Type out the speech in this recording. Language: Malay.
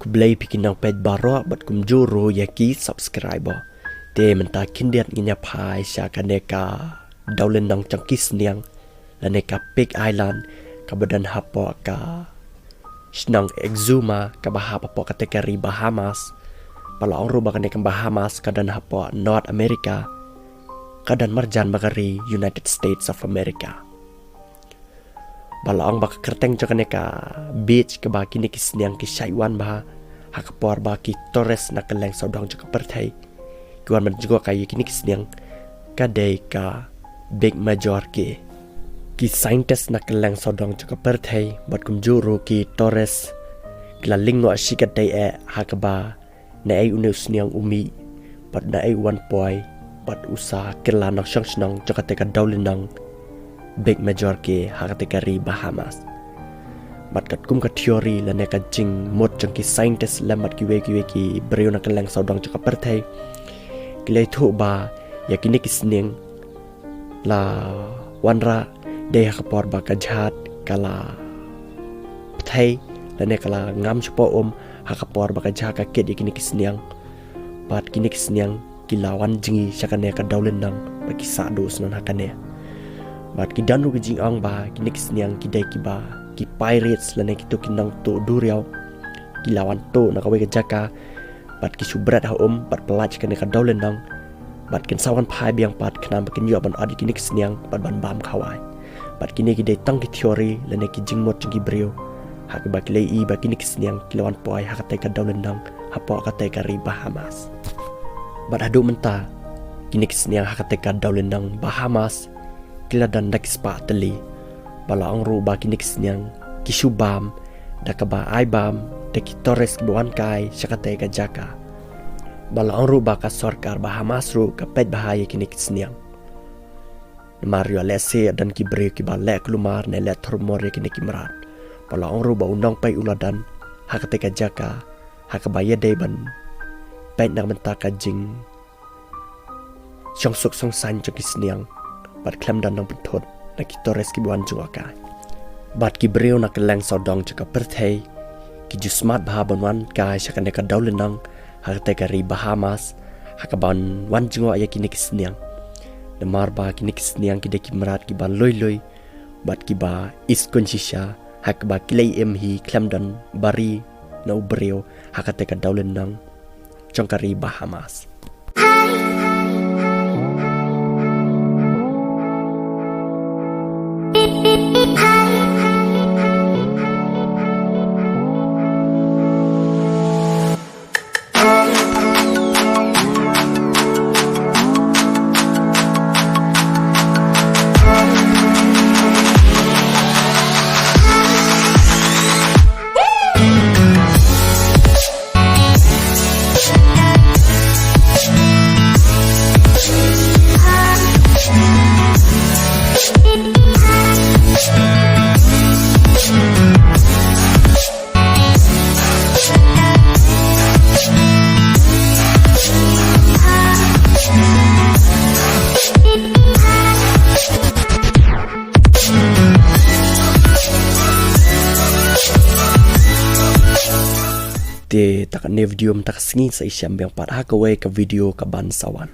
Kublay pikinang ped baro bat kumjuru yaki subscriber. Te menta kindiat nginya pai sya kaneka daulendang cangkis niang laneka Big Island kabadan hapo ka snang exuma kabahapa po katekari Bahamas. Palaong ruba kaneka Bahamas kadan hapo North America kadan marjan bagari United States of America. Balaong baka kerteng kaneka beach kaba kini kisniang kisaywan bah hakapor baki Torres na kaleng saudang juga pertai kuan man juga kay kini kisniang kadai ka Big Major ki scientist na kaleng saudang juga pertai bat kumjuru ki Torres kila lingo asikat dai hakaba na ay unus niyang umi bat na ay one boy bat usa kila nang siyang sinang juga teka daulin ng Big Major ki hakatekari Bahamas. Mat kat kum ka teori la ne ka jing mot jang ki scientist la mat ki weki breu na kaleng saudang juga pertai kilai thu ba yakini kisning la wanra de hakapor ba ka jhat kala thai la ne kala ngam chupo hakapor ba ka jha ka ket yakini kisniang bat kini kisniang kilawan jingi sakane ka daulen nang ba ki sa dos nan hakane bat ki danu ki jing ang ba kini kisniang ki dai ki ba ki pirates la ne ki to kinang to duriau kilawan to na ka we ka jaka bat ki subrat ha bat pelaj kan ka daulen nang bat ken sawan phai biang pat khnam ken yo ban adi kinik sniang bat ban bam khawai bat kini ki dei tang ki theory la ne ki jingmot ki breu ha ka ba ki lei ba kinik sniang kilawan poi ha ka te ka daulen nang ha po ka te ka ri Bahamas bat adu menta kinik sniang ha ka te ka daulen nang Bahamas kila dan dak spa teli bala ang ru ba kinik sniang ki subam da ka ba ai bam de ki Torres buan kai sakate ka jaka bala ang ru ba ka sarkar Bahamas ru ka pet bahaya kinik sniang Mario lese dan ki bre ki ba lek lumar ne let hormor kinik imrat bala ang ru ba undang pai uladan hakate ka jaka hakabaya de ban pet na menta ka jing song suk song san ki sniang bat klem dan nang bentot na ki Torres ki buan juaka bat ki breu na keleng saudang jaka perthai ki ju smart bahaban wan kai sakane ka daulen nang hakate ka ri Bahamas hakaban wan jingo aya kini kisniang na marba kini kisniang ki de ki marat ki ban loi loi bat ki ba is konsisya hakba kilai hi klamdan bari na ubreo hakate ka daulen nang chongkari Bahamas. Te tak ne video tak sengi sa isyam biang pat hakaway ka video ka bansawan.